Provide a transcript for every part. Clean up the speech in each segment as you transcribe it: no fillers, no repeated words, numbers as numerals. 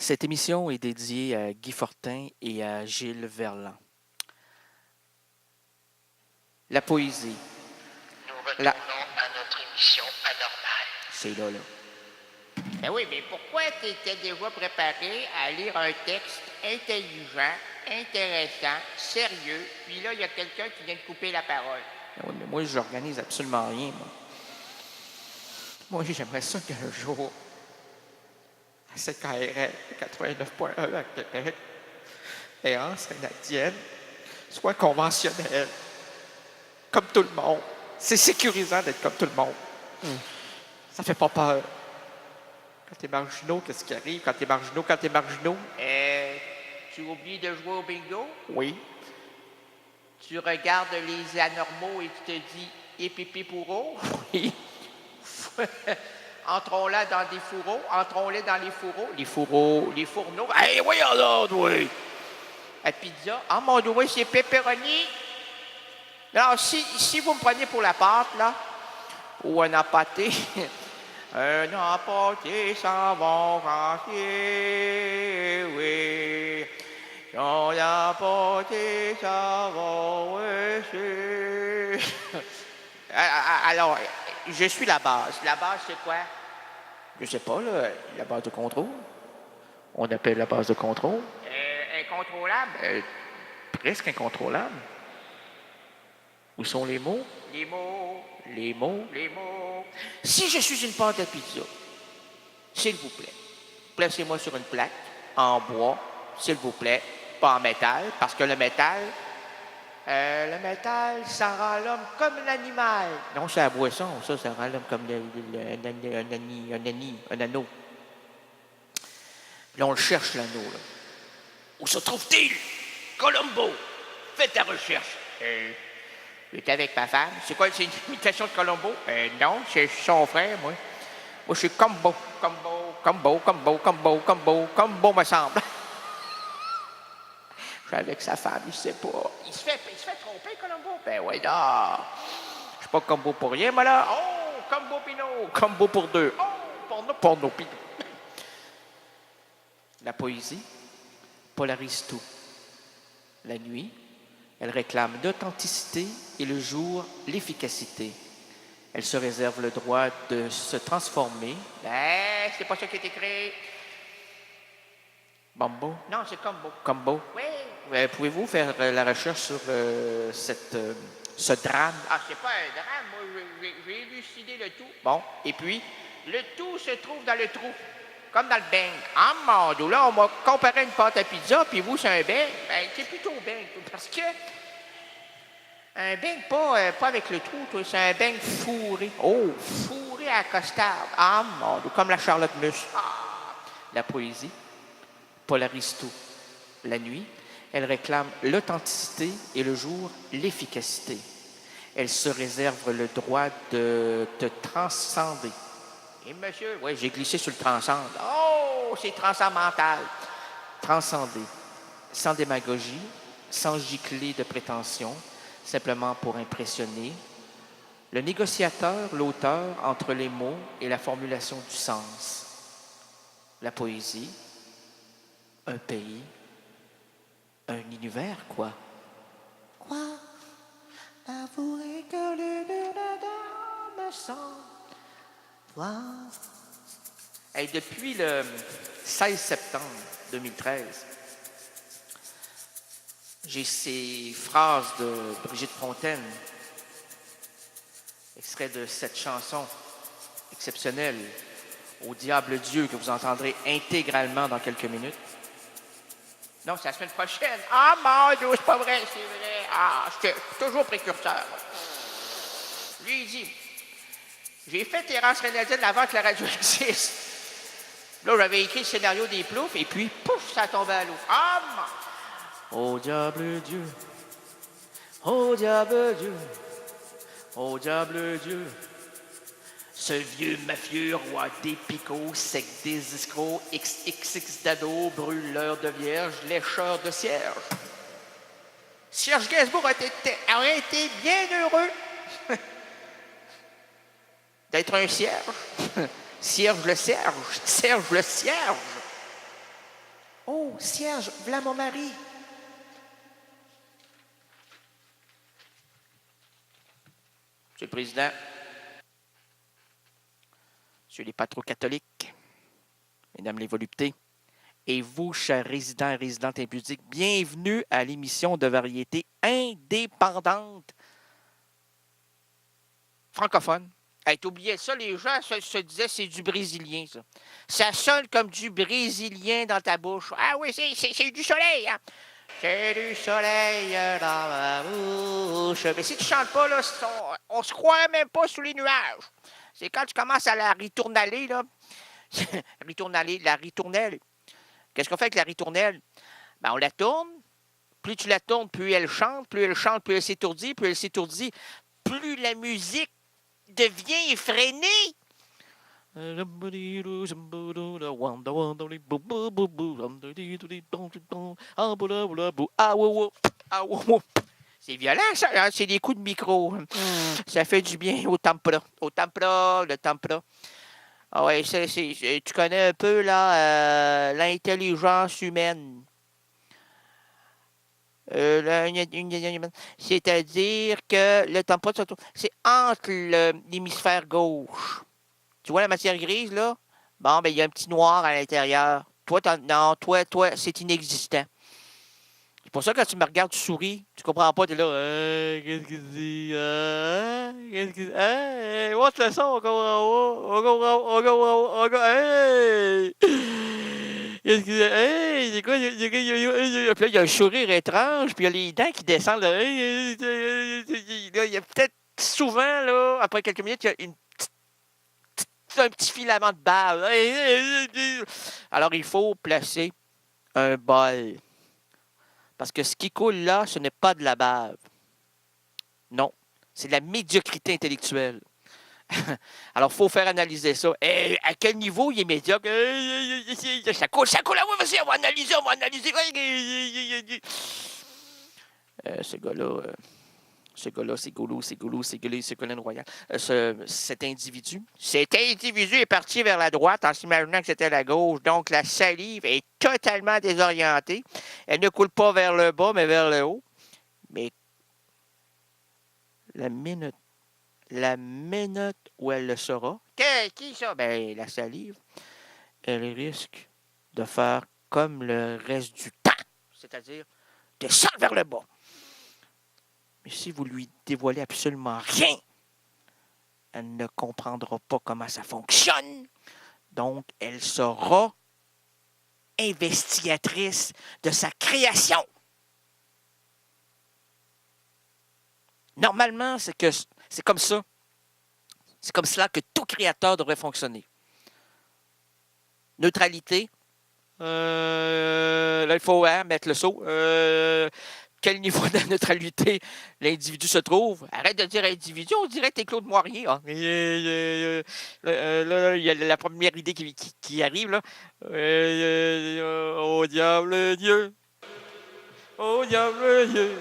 Cette émission est dédiée à Guy Fortin et à Gilles Verland. La poésie. Nous retournons à notre émission anormale. C'est là. Ben oui, mais pourquoi tu étais déjà préparé à lire un texte intelligent, intéressant, sérieux, puis là, il y a quelqu'un qui vient de couper la parole? Oui, mais moi, je n'organise absolument rien, moi. Moi, j'aimerais ça qu'un jour, à CKRL 89.1 à Québec, Léance canadienne soit conventionnelle, comme tout le monde. C'est sécurisant d'être comme tout le monde. Ça fait pas peur. Quand t'es marginaux, qu'est-ce qui arrive? Quand t'es marginaux? Tu oublies de jouer au bingo? Oui. Tu regardes les anormaux et tu te dis « épipi pourreau Oui. » Entrons-là dans des fourreaux, entrons-les dans les fourreaux. Les fourreaux. Les fourneaux. Hey, voyons là, oui. La pizza. Ah, mon Dieu, c'est pepperoni. Alors, si vous me prenez pour la pâte, là, ou un appâté, un appâté savon entier, oui. Un appâté savon, oui. Alors, je suis la base. La base, c'est quoi? Je sais pas, là, la base de contrôle. On appelle la base de contrôle. Incontrôlable? Presque incontrôlable. Où sont les mots? Les mots, Les mots. les mots. Si je suis une pâte à pizza, s'il vous plaît, placez-moi sur une plaque, en bois, s'il vous plaît, pas en métal, parce que le métal, ça rend l'homme comme l'animal. Non, c'est la boisson, ça rend l'homme comme un anneau. Là, on le cherche, l'anneau, là. Où se trouve-t-il? Colombo, fais ta recherche. J'étais avec ma femme. C'est quoi, c'est une imitation de Colombo? Non, c'est son frère, moi. Moi, je suis Combo, me semble. Je suis avec sa femme, il sait pas. Il se fait tromper, Colombo. Ben oui, non. Je suis pas Combo pour rien, moi, là. Oh, Combo Pinot. Combo pour deux. Oh, Porno Pinot. La poésie polarise tout. La nuit, elle réclame l'authenticité et le jour, l'efficacité. Elle se réserve le droit de se transformer. Ben, c'est pas ça qui est écrit. Bombo? Non, c'est Combo. Combo? Oui. Pouvez-vous faire la recherche sur ce drame? Ah, c'est pas un drame. Moi, j'ai élucidé le tout. Bon, et puis? Le tout se trouve dans le trou. Comme dans le beigne. Ah, mon Dieu, là, on m'a comparé une pâte à pizza, puis vous, c'est un beigne. Ben, c'est plutôt beigne, parce que un beigne, pas avec le trou, toi, c'est un beigne fourré. Oh! Fourré à costard. Ah, mon Dieu, Comme la Charlotte Musse. ah. La poésie polarise tout. La nuit, elle réclame l'authenticité et le jour, l'efficacité. Elle se réserve le droit de te transcender. Et monsieur, Oui, j'ai glissé sur le transcende. oh, c'est transcendantal. Transcender, sans démagogie, sans gicler de prétention, simplement pour impressionner. Le négociateur, l'auteur, entre les mots et la formulation du sens. La poésie, un pays, un univers, quoi. Quoi? Avouez que les deux me semblent. Hey, depuis le 16 septembre 2013, j'ai ces phrases de Brigitte Fontaine, extrait de cette chanson exceptionnelle, Au diable Dieu, que vous entendrez intégralement dans quelques minutes. Non, c'est la semaine prochaine. Ah, mon Dieu, c'est pas vrai, c'est vrai. Ah, j'étais toujours précurseur. Lui, il dit, j'ai fait Terrence Renaldine avant que la radio existe. Là, j'avais écrit le scénario des Ploufs, et puis, pouf, ça tombait à l'eau. Ah, Au diable Dieu, au diable Dieu, au diable Dieu. Ce vieux mafieux roi des picots, sec des escrocs, XXX d'ados, brûleur de vierges, lécheur de cierges. Serge Gainsbourg aurait été bien heureux D'être un cierge. Cierge le cierge, Serge le cierge. Oh, Serge, voilà mon mari. Monsieur le Président, Monsieur les patro-catholiques, Mesdames les voluptés, et vous, chers résidents et résidentes impudiques, bienvenue à l'émission de variété indépendante francophone. Hey, t'oubliais ça, les gens se disaient c'est du brésilien, ça. Ça sonne comme du brésilien dans ta bouche. Ah oui, c'est du soleil, hein? C'est du soleil dans ma bouche. Mais si tu chantes pas, là, on se croirait même pas sous les nuages. C'est quand tu commences à la ritournaler, là. La ritournelle. Qu'est-ce qu'on fait avec la ritournelle? Ben, on la tourne. Plus tu la tournes, plus elle chante, plus elle s'étourdit, plus la musique devient effrénée. C'est violent, ça, hein? C'est des coups de micro. Ça fait du bien au tempra. Le tempra. Ah ouais, tu connais un peu là, l'intelligence humaine. C'est-à-dire que le tempra, c'est entre l'hémisphère gauche. Tu vois la matière grise, là? Bon, ben, il y a un petit noir à l'intérieur. Toi, c'est inexistant. C'est pour ça que quand tu me regardes, tu souris. Tu comprends pas, t'es là. Qu'est-ce qu'il dit? Qu'est-ce qu'il dit? Hey, what's le son? On comprend. Hey! Qu'est-ce qu'il dit? Hey! C'est quoi? Puis là, il y a un sourire étrange, puis il y a les dents qui descendent. Là. Il y a peut-être souvent, là, après quelques minutes, il y a un petit filament de bave. Alors, il faut placer un bol. Parce que ce qui coule là, ce n'est pas de la bave. Non, c'est de la médiocrité intellectuelle. Alors, il faut faire analyser ça. Et à quel niveau il est médiocre? Ça coule. Ah ouais, vas-y, on va analyser. Ce gars-là, c'est Ségolène Royal. Cet individu est parti vers la droite en s'imaginant que c'était la gauche. Donc, la salive est totalement désorientée. Elle ne coule pas vers le bas, mais vers le haut. Mais la minute où elle le saura, qui ça? Ben, la salive, elle risque de faire comme le reste du temps, c'est-à-dire descendre vers le bas. Mais si vous lui dévoilez absolument rien, elle ne comprendra pas comment ça fonctionne. Donc, elle sera investigatrice de sa création. Normalement, c'est comme ça. C'est comme cela que tout créateur devrait fonctionner. Neutralité. Là, il faut mettre le saut. Quel niveau de neutralité l'individu se trouve? Arrête de dire individu, on dirait que t'es Claude Moirier. Hein? Là, il y a la première idée qui arrive. Là. Au diable Dieu! Au diable Dieu!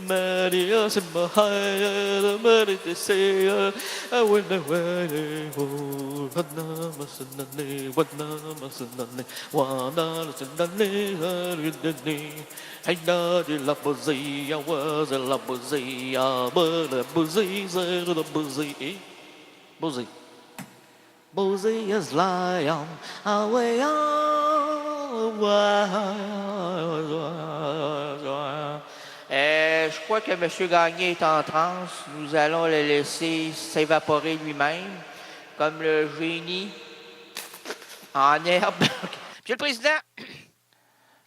Maria Samahaya Maritesea Awanawane Wanamasanane Wanamasanane Wanamasanane Haridane Haina de la Bozia was a la Bozia but a Bozia the Bozia Bozia Bozia's lion away je crois que M. Gagné est en transe. Nous allons le laisser s'évaporer lui-même, comme le génie en herbe. Monsieur le Président,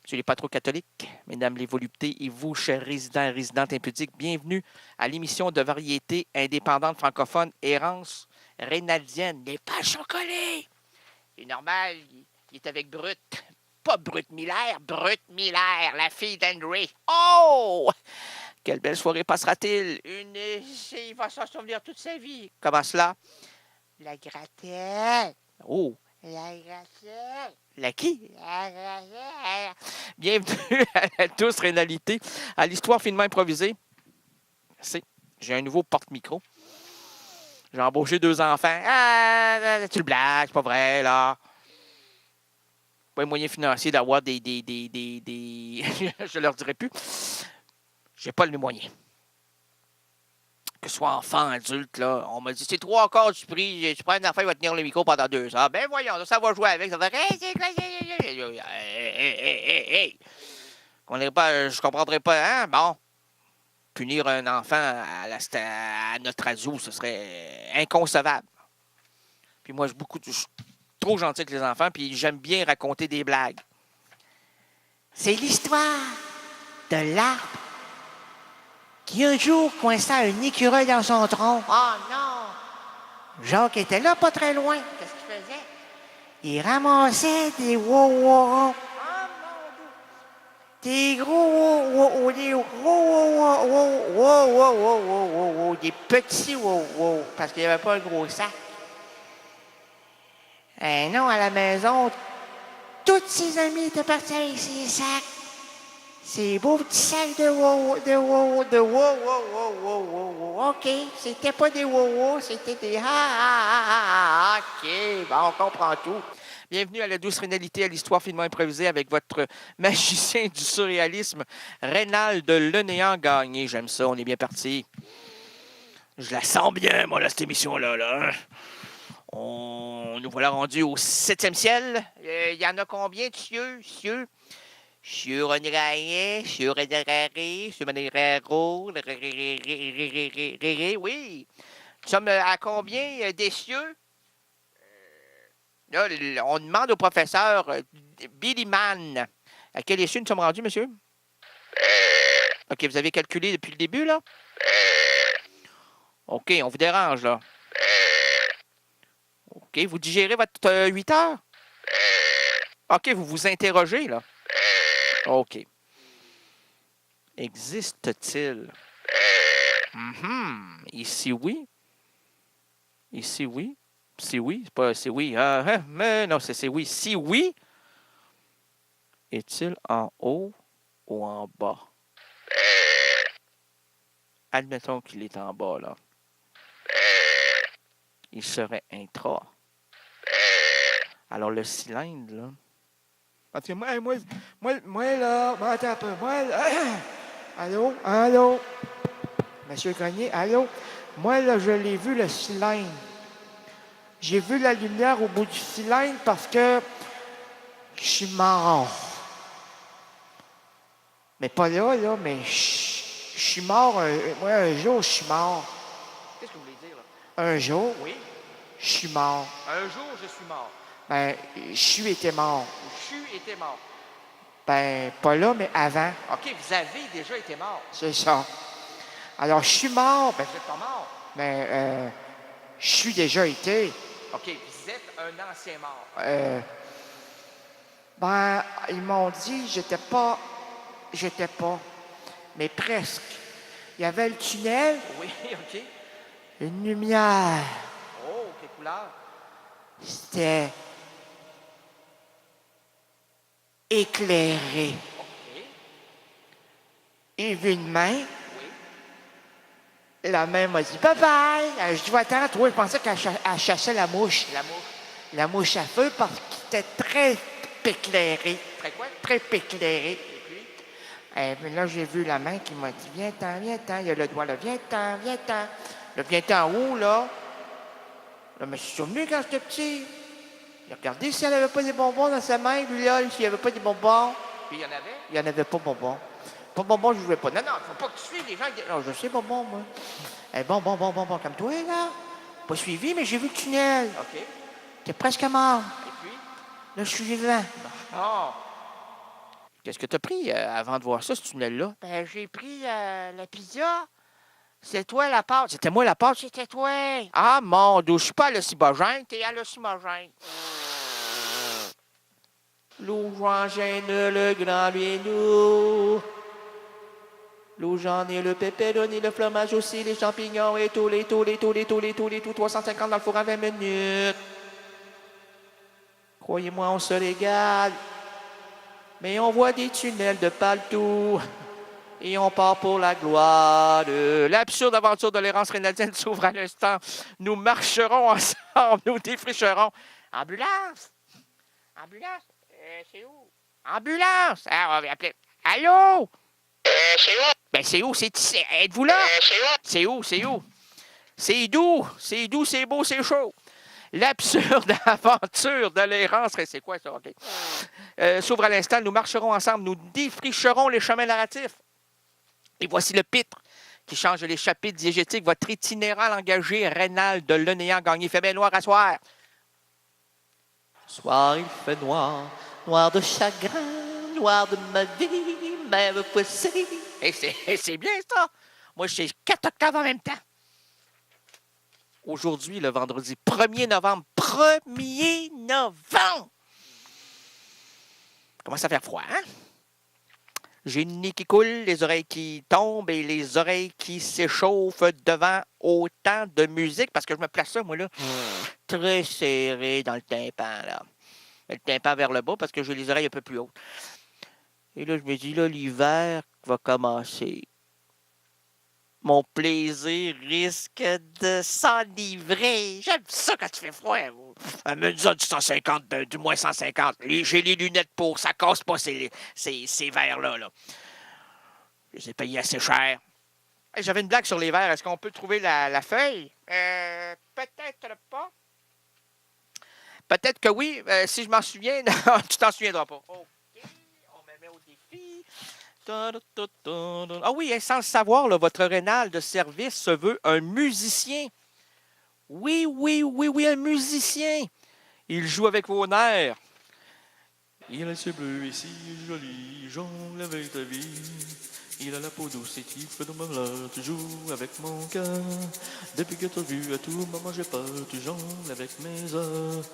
Monsieur les patro-catholiques, Mesdames les voluptés et vous, chers résidents et résidentes impudiques, bienvenue à l'émission de variété indépendante francophone Errance Reynaldienne. Les pages sont collées. C'est normal, il est avec Brut. Pas Brut Miller, la fille d'Henry. Oh! Quelle belle soirée passera-t-il? Il va s'en souvenir toute sa vie. Comment cela? La grattelle. Oh! La grattelle. La qui? La grattelle. Bienvenue à la douce rénalité, à l'histoire finement improvisée. Merci. J'ai un nouveau porte-micro. J'ai embauché 2 enfants. Tu le blagues, c'est pas vrai, là. Pas les moyens financiers d'avoir des... Je leur dirai plus. J'ai pas les moyens. Que ce soit enfant, adulte, là. On m'a dit, c'est 3 quarts du prix. Tu prends un enfant, il va tenir le micro pendant 2 heures. Ben voyons, ça va jouer avec. Ça va faire... Hey. Je comprendrais pas, hein? Bon. Punir un enfant à notre radio, ce serait inconcevable. Puis moi, je suis trop gentil avec les enfants, puis j'aime bien raconter des blagues. C'est l'histoire de l'arbre qui un jour coinça un écureuil dans son tronc. Oh non! Jacques était là, pas très loin. Qu'est-ce qu'il faisait? Il ramassait des wow-wow. Des gros des petits wow, parce qu'il n'y avait pas un gros sac. Eh non, à la maison, tous ses amis étaient partis avec ses sacs. Ces beaux petits sacs de wow. OK, c'était pas des wow, c'était des OK, bon, on comprend tout. Bienvenue à la douce rénalité, à l'histoire finement improvisée avec votre magicien du surréalisme, Reynald Le Néant Gagné. J'aime ça, on est bien parti. Je la sens bien, moi, là, cette émission-là. Là. Nous voilà rendus au 7e ciel. Il y en a combien de cieux? Sur René Gagné, sur René Raré, sur René Raro, oui. Nous sommes à combien des cieux? Là, on demande au professeur Billy Mann. À quel échelle nous sommes rendus, monsieur? OK, vous avez calculé depuis le début, là? OK, on vous dérange, là. OK, vous digérez votre 8 heures? OK, vous vous interrogez, là. OK. Existe-t-il? Ici, oui. Ici, oui. Si oui, c'est pas c'est oui. Mais non, c'est oui. Si oui, est-il en haut ou en bas? Admettons qu'il est en bas, là. Il serait intra. Alors, le cylindre, là. Parce que moi, là, attends un peu. Moi, là, allô? Monsieur Gagné, allô? Moi, là, je l'ai vu, le cylindre. J'ai vu la lumière au bout du cylindre parce que je suis mort. Mais pas là, mais je suis mort. Moi, un jour, je suis mort. Qu'est-ce que vous voulez dire, là? Un jour, oui, je suis mort. Un jour, je suis mort. Ben, je était mort. Je était mort. Ben, pas là, mais avant. OK, vous avez déjà été mort. C'est ça. Alors, je suis mort. Ben, vous n'êtes pas mort. Ben, je suis déjà été. OK, vous êtes un ancien mort. Ben, ils m'ont dit, j'étais pas, mais presque. Il y avait le tunnel. Oui, OK. Une lumière. Oh, quelle couleur? C'était éclairé. OK. J'ai vu une main. Oui. La main m'a dit bye-bye. Je dis, attends, toi, je pensais qu'elle chassait la mouche. La mouche à feu parce qu'elle était très éclairée. Très quoi? Très éclairée. Et puis là, j'ai vu la main qui m'a dit, viens-t'en. Il y a le doigt là, viens-t'en. Le viens-t'en où, là? Là, je me suis souvenu quand j'étais petit. J'ai regardé s'il n'y avait pas des bonbons dans sa main, lui, là, s'il n'y avait pas des bonbons. Puis il y en avait? Il n'y en avait pas bonbons. Pas bonbons, je ne jouais pas. Non, il ne faut pas que tu suives les gens. Non, je sais bonbons, moi. Bon, comme toi, là. Pas suivi, mais j'ai vu le tunnel. OK. T'es presque mort. Et puis? Là, je suis vivant. Oh. Qu'est-ce que tu as pris avant de voir ça, ce tunnel-là? Ben, j'ai pris la pizza. C'est toi la pâte. C'était moi la pâte? C'était toi. Ah, mon Dieu, je suis pas hallucinogène, t'es hallucinogène. L'ougène, le grand nous. L'ougène et le pepperoni, le fromage aussi, les champignons et tout, 350 dans le four en 20 minutes. Croyez-moi, on se régale. Mais on voit des tunnels de partout. Et on part pour la gloire. L'absurde aventure de l'errance rénadienne s'ouvre à l'instant. Nous marcherons ensemble, nous défricherons. Ambulance! Ambulance! C'est où? Ambulance! Ah, on va appeler. Allô? C'est où? Ben, c'est où? Êtes-vous là? C'est où? C'est où? C'est où? C'est doux, c'est beau, c'est chaud. L'absurde aventure de l'errance, c'est quoi ça? OK. S'ouvre à l'instant, nous marcherons ensemble, nous défricherons les chemins narratifs. Et voici le pitre qui change les chapitres diégétiques, votre itinéral engagé rénal de le néant gagné. Fait bien noir à soir. Soir, il fait noir, noir de chagrin, noir de ma vie, même poissée. Et c'est bien ça. Moi, je suis 4 octaves en même temps. Aujourd'hui, le vendredi 1er novembre. 1er novembre! Commence à faire froid, hein? J'ai le nez qui coule, les oreilles qui tombent et les oreilles qui s'échauffent devant autant de musique parce que je me place ça, moi, là, très serré dans le tympan, là. Le tympan vers le bas parce que j'ai les oreilles un peu plus hautes. Et là, je me dis, là, l'hiver va commencer. Mon plaisir risque de s'enivrer. J'aime ça quand tu fais froid. Me dis du 150, du moins 150. J'ai les lunettes pour, ça casse pas ces verres-là. Là. Je les ai payés assez cher. Hey, j'avais une blague sur les verres. Est-ce qu'on peut trouver la feuille? Peut-être pas. Peut-être que oui. Si je m'en souviens, non, tu t'en souviendras pas. OK, on me met au défi. Ah oui, sans le savoir, là, votre rénal de service se veut un musicien. Oui, un musicien. Il joue avec vos nerfs. Il a les yeux bleus et si joli, jongle avec ta vie. Il a la peau douce et tif de malheur, tu joues avec mon cœur. Depuis que t'as vu, à tout moment j'ai peur, tu jongles avec mes heures.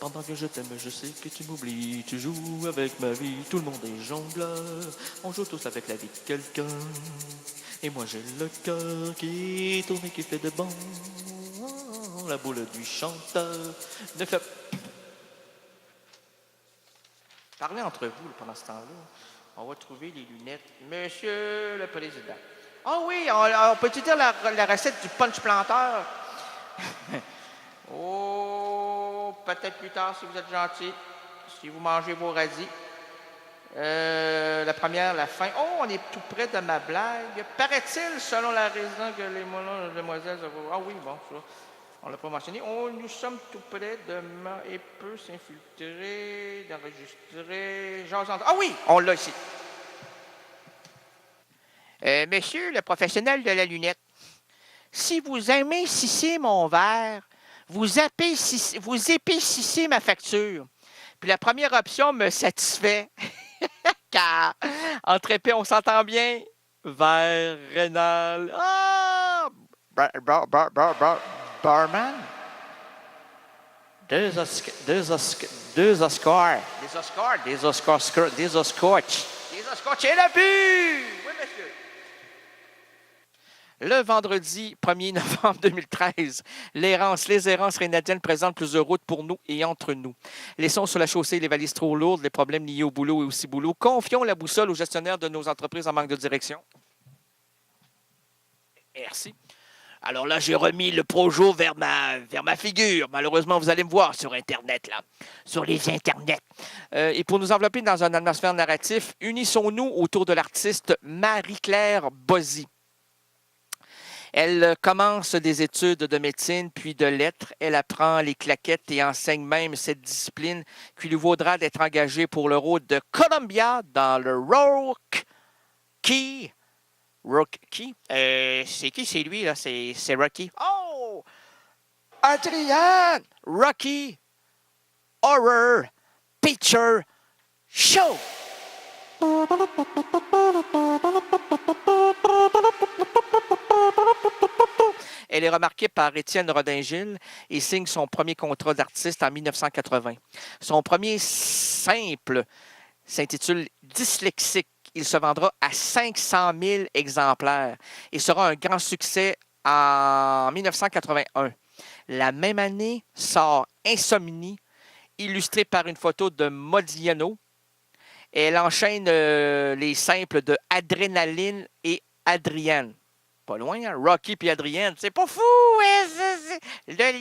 Pendant que je t'aime, je sais que tu m'oublies, tu joues avec ma vie. Tout le monde est jongleur, on joue tous avec la vie de quelqu'un. Et moi j'ai le cœur qui tourne et qui fait de bon. La boule du chanteur ne fait... Parlez entre vous pendant ce temps-là. On va trouver les lunettes. Monsieur le Président. Ah oui, on peut-tu dire la recette du punch planteur? Oh, peut-être plus tard si vous êtes gentil. Si vous mangez vos radis. La première, la fin. Oh, on est tout près de ma blague. Paraît-il, selon la raison que les moulins, demoiselles... Ah oui, bon, ça. On ne l'a pas mentionné. Oh, nous sommes tout près de et peut s'infiltrer, d'enregistrer. Ah oui, on l'a ici. Monsieur le professionnel de la lunette, si vous émincissez mon verre, vous épaississez ma facture. Puis la première option me satisfait. Car entre épais, on s'entend bien. Verre rénal. Ah! Barman? Deux Oscars. Des Oscars. Des Oscars. Et le but! Oui, monsieur. Le vendredi 1er novembre 2013, les errances rénadiennes présentent plusieurs routes pour nous et entre nous. Laissons sur la chaussée les valises trop lourdes, les problèmes liés au boulot et au ciboulot. Confions la boussole aux gestionnaires de nos entreprises en manque de direction. Merci. Alors là, j'ai remis le projo vers ma figure. Malheureusement, vous allez me voir sur Internet, là. Sur les Internets. Et pour nous envelopper dans une atmosphère narratif, unissons-nous autour de l'artiste Marie-Claire Bozzi. Elle commence des études de médecine puis de lettres. Elle apprend les claquettes et enseigne même cette discipline qui lui vaudra d'être engagée pour le rôle de Columbia dans le Rocky. Rocky? C'est qui? C'est lui, là? C'est Rocky. Oh! Adrian! Rocky Horror Picture Show! Elle est remarquée par Étienne Rodin-Gilles et signe son premier contrat d'artiste en 1980. Son premier simple s'intitule Dyslexique. Il se vendra à 500 000 exemplaires et sera un grand succès en 1981. La même année sort Insomnie, illustrée par une photo de Modiano. Elle enchaîne les simples de Adrénaline et Adrienne. Pas loin, hein? Rocky puis Adrienne. C'est pas fou! Hein? Le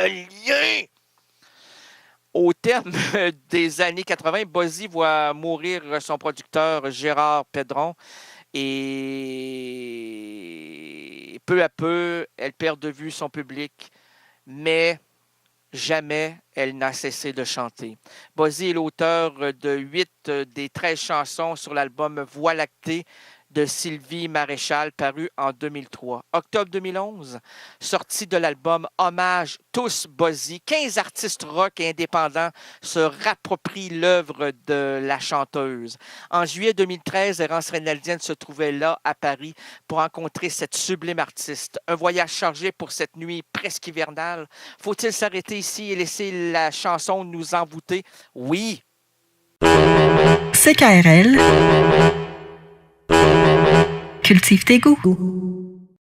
lien! Au terme des années 80, Buzzy voit mourir son producteur Gérard Pedron et peu à peu, elle perd de vue son public, mais jamais elle n'a cessé de chanter. Buzzy est l'auteur de 8 des 13 chansons sur l'album Voie lactée de Sylvie Maréchal, paru en 2003. Octobre 2011, sortie de l'album Hommage Tous Buzzy, 15 artistes rock et indépendants se rapproprient l'œuvre de la chanteuse. En juillet 2013, Errance Reynaldienne se trouvait là, à Paris, pour rencontrer cette sublime artiste. Un voyage chargé pour cette nuit presque hivernale. Faut-il s'arrêter ici et laisser la chanson nous envoûter? Oui! CKRL. Cultive tes goûts.